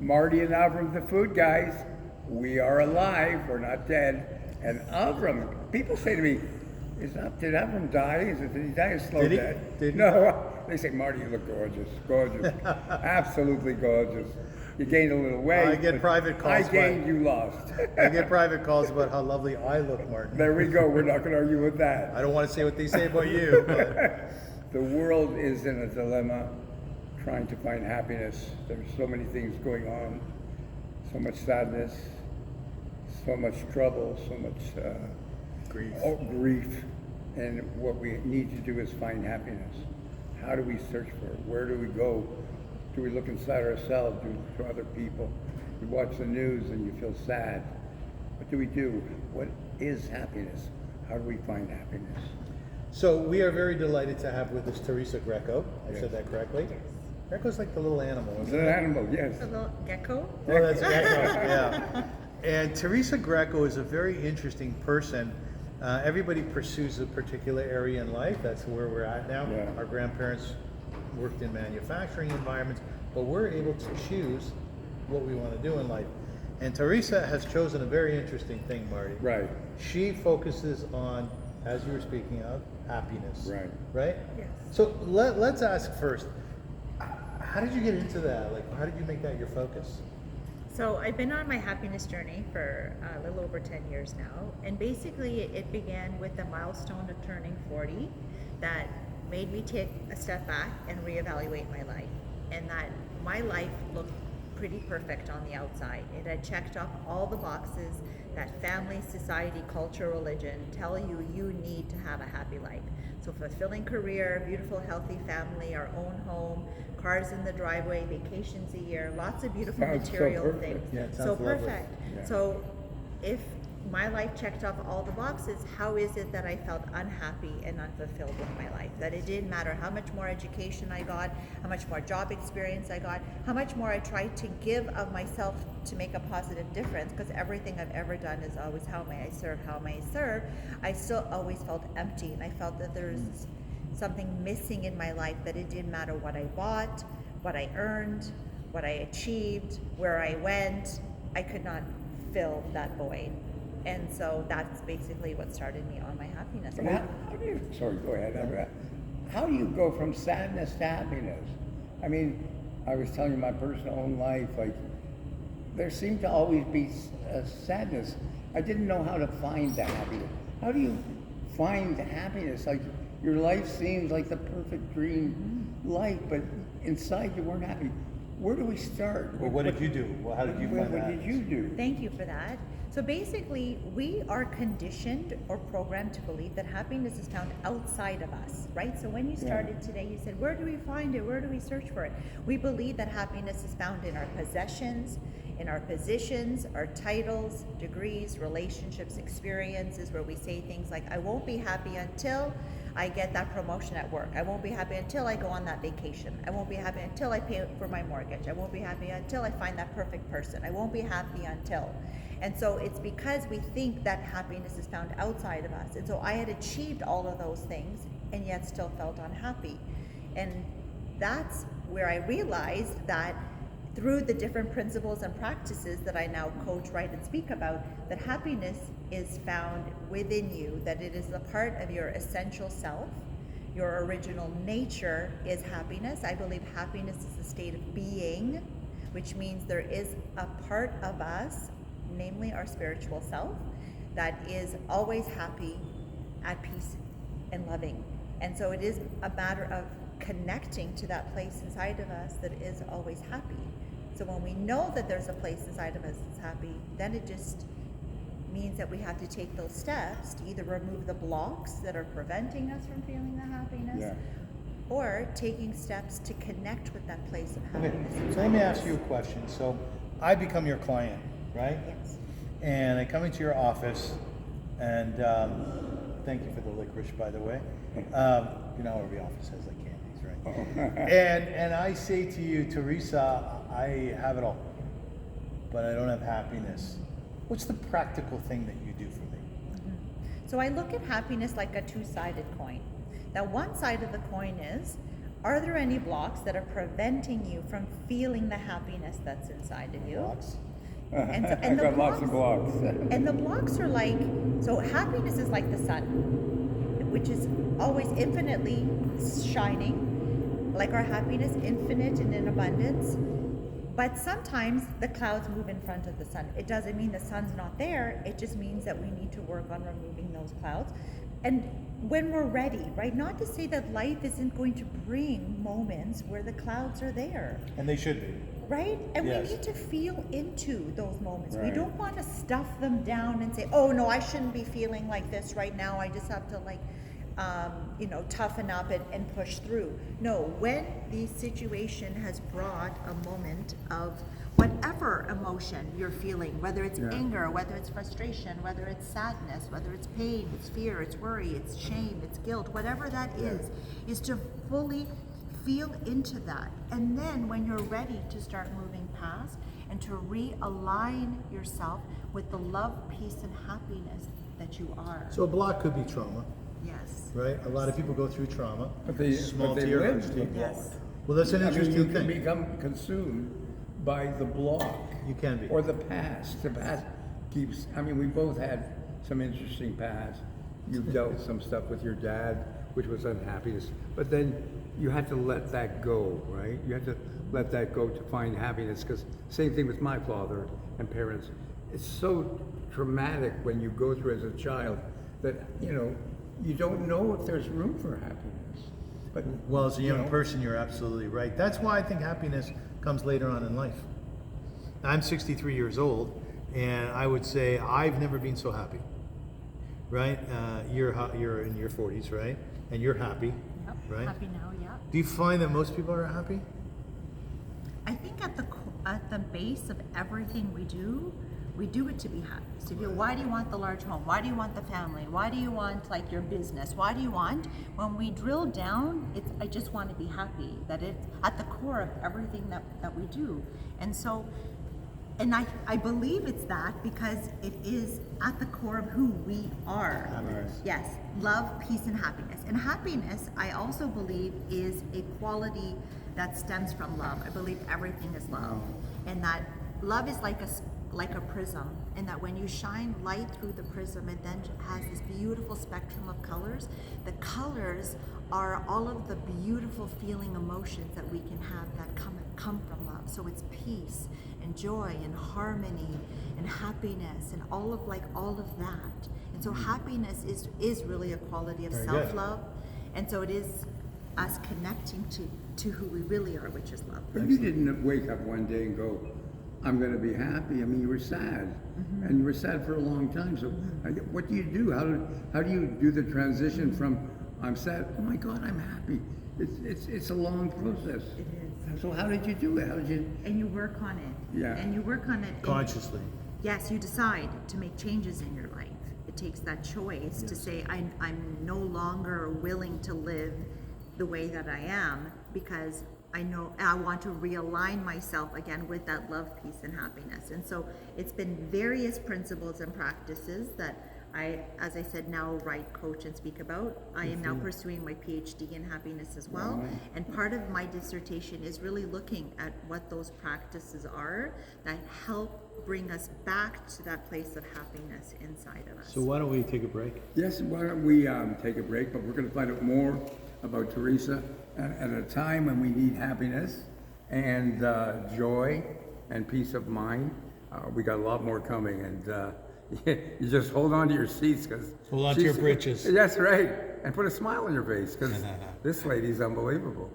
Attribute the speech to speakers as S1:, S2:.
S1: Marty and Avrum, the food guys. We are alive. We're not dead. And Avrum, people say to me, did Avrum die? Did he die a slow
S2: Did he?
S1: death?
S2: Did he?
S1: No. They say, Marty, you look gorgeous. Gorgeous. Absolutely gorgeous. You gained a little weight.
S2: I get private calls.
S1: I gained, you lost.
S2: I get private calls about how lovely I look, Martin.
S1: There we go. We're not going to argue with that.
S2: I don't want to say what they say about you, but
S1: The world is in a dilemma trying to find happiness. There's so many things going on, so much sadness, so much trouble, so much grief. And what we need to do is find happiness. How do we search for it? Where do we go? Do we look inside ourselves? Do we look to other people? We watch the news and you feel sad. What do we do? What is happiness? How do we find happiness?
S2: so we are very delighted to have with us Teresa Greco. I
S1: Yes.
S2: said that correctly? Greco's like the little animal,
S1: It's
S2: isn't
S1: an
S2: it?
S1: animal, yes.
S3: A little gecko.
S2: Oh, that's Greco, yeah. And Teresa Greco is a very interesting person. Everybody pursues a particular area in life. That's where we're at now.
S1: Yeah.
S2: Our grandparents worked in manufacturing environments, but we're able to choose what we want to do in life. And Teresa has chosen a very interesting thing, Marty.
S1: Right,
S2: She focuses on, as you were speaking of, happiness.
S1: right.
S2: Right?
S3: Yes.
S2: So let's ask first, how did you get into that? Like, how did you make that your focus?
S3: So I've been on my happiness journey for a little over 10 years now. And basically it began with the milestone of turning 40 that made me take a step back and reevaluate my life. And that my life looked pretty perfect on the outside. It had checked off all the boxes that family, society, culture, religion tell you you need to have a happy life. So fulfilling career, beautiful, healthy family, our own home, cars in the driveway, vacations a year, lots of beautiful
S1: Sounds so
S3: material
S1: perfect.
S3: things.
S2: Yeah, it
S3: So
S2: sounds lovely.
S3: perfect.
S1: Yeah.
S3: So if my life checked off all the boxes, how is it that I felt unhappy and unfulfilled with my life? That it didn't matter how much more education I got, how much more job experience I got, how much more I tried to give of myself to make a positive difference, because everything I've ever done is always how may I serve, how may I serve. I still always felt empty, and I felt that there's something missing in my life, that it didn't matter what I bought, what I earned, what I achieved, where I went, I could not fill that void. And so that's basically what started me on my happiness
S1: But
S3: path.
S1: how do you, sorry, go ahead. How do you go from sadness to happiness? I mean, I was telling you my personal own life, like, there seemed to always be sadness. I didn't know how to find the happiness. How do you find happiness? Like, your life seems like the perfect dream life, but inside you weren't happy. Where do we start?
S2: Well, what did you do? Well, how did you find
S1: What
S2: that?
S1: did you do?
S3: Thank you for that. So basically, we are conditioned or programmed to believe that happiness is found outside of us, right? So when you started today, you said, where do we find it? Where do we search for it? We believe that happiness is found in our possessions, in our positions, our titles, degrees, relationships, experiences, where we say things like, I won't be happy until I get that promotion at work. I won't be happy until I go on that vacation. I won't be happy until I pay for my mortgage. I won't be happy until I find that perfect person. I won't be happy until. And so it's because we think that happiness is found outside of us. And so I had achieved all of those things and yet still felt unhappy. And that's where I realized that through the different principles and practices that I now coach, write, and speak about, that happiness is found within you, that it is a part of your essential self. Your original nature is happiness. I believe happiness is a state of being, which means there is a part of us, namely our spiritual self, that is always happy, at peace, and loving. And so it is a matter of connecting to that place inside of us that is always happy. So when we know that there's a place inside of us that's happy, then it just means that we have to take those steps to either remove the blocks that are preventing us from feeling the happiness, or taking steps to connect with that place of
S2: Okay,
S3: happiness.
S2: so let me ask you a question. So I become your client, right?
S3: Yes.
S2: And I come into your office, and thank you for the licorice, by the way. You know, every office has like candies, right? And I say to you, Teresa, I have it all, but I don't have happiness. What's the practical thing that you do for me?
S3: So I look at happiness like a two-sided coin. Now one side of the coin is, Are there any blocks that are preventing you from feeling the happiness that's inside of you?
S2: Blocks?
S3: And
S1: I've got lots of blocks.
S3: And the blocks are like, so happiness is like the sun, which is always infinitely shining, like our happiness, infinite and in abundance. But sometimes the clouds move in front of the sun. It doesn't mean the sun's not there. It just means that we need to work on removing those clouds. And when we're ready, right? Not to say that life isn't going to bring moments where the clouds are there.
S2: And they should be.
S3: Right? And
S2: Yes.
S3: we need to feel into those moments. We
S1: Right.
S3: don't want to stuff them down and say, oh no, I shouldn't be feeling like this right now. I just have to toughen up and push through. No, when the situation has brought a moment of whatever emotion you're feeling, whether it's anger, whether it's frustration, whether it's sadness, whether it's pain, it's fear, it's worry, it's shame, it's guilt, whatever that is to fully feel into that. And then when you're ready to start moving past and to realign yourself with the love, peace, and happiness that you are.
S2: So a block could be trauma,
S3: Yes.
S2: right? A lot of people go through trauma.
S1: But they
S2: Small
S1: live
S2: tears.
S1: the block.
S3: Yes.
S2: Well, that's an
S1: I mean,
S2: interesting
S1: you can
S2: thing.
S1: become consumed by the block.
S2: You can be.
S1: Or the past. The past keeps, I mean, we both had some interesting past. You dealt some stuff with your dad, which was unhappiness. But then you had to let that go, right? You had to let that go to find happiness. Because same thing with my father and parents. It's so traumatic when you go through as a child that, you don't know if there's room for happiness. But
S2: Well, as a young
S1: you know,
S2: person, you're absolutely right. That's why I think happiness comes later on in life. I'm 63 years old, and I would say I've never been so happy. Right? You're in your 40s, right? And you're happy,
S3: Yep.
S2: right?
S3: Happy now, yeah.
S2: Do you find that most people are happy?
S3: I think at the base of everything we do it to be happy. So if why do you want the large home? Why do you want the family? Why do you want your business? Why do you want? When we drill down, I just want to be happy. That it's at the core of everything that we do. And so, and I believe it's that because it is at the core of who we are.
S2: Happiness.
S3: Yes, love, peace, and happiness. And happiness, I also believe, is a quality that stems from love. I believe everything is love, and that love is like a prism, and that when you shine light through the prism, it then has this beautiful spectrum of colors. The colors are all of the beautiful feeling emotions that we can have that come from love. So it's peace and joy and harmony and happiness and all of that. And so happiness is really a quality of
S2: Very good.
S3: self-love, and so it is us connecting to who we really are, which is love.
S1: But you didn't wake up one day and go, I'm going to be happy. I mean, you were sad, and you were sad for a long time. So, what do you do? How do you do the transition from I'm sad? Oh my God, I'm happy. It's a long process.
S3: It is.
S1: So how did you do it? How did you?
S3: And you work on it.
S1: Yeah.
S3: And you work on it
S2: Consciously.
S3: Yes, you decide to make changes in your life. It takes that choice to say, I'm no longer willing to live the way that I am because I know I want to realign myself again with that love, peace, and happiness. And so it's been various principles and practices that I, as I said, now write, coach, and speak about. I am now pursuing my PhD in happiness as well.
S1: Wow.
S3: And part of my dissertation is really looking at what those practices are that help bring us back to that place of happiness inside of us.
S2: So why don't we take a break?
S1: Yes. Why don't we take a break? But we're going to find out more about Teresa at a time when we need happiness and joy and peace of mind. We got a lot more coming, and you just hold on to your seats because
S2: Hold on to your britches.
S1: That's right, and put a smile on your face because this lady's unbelievable.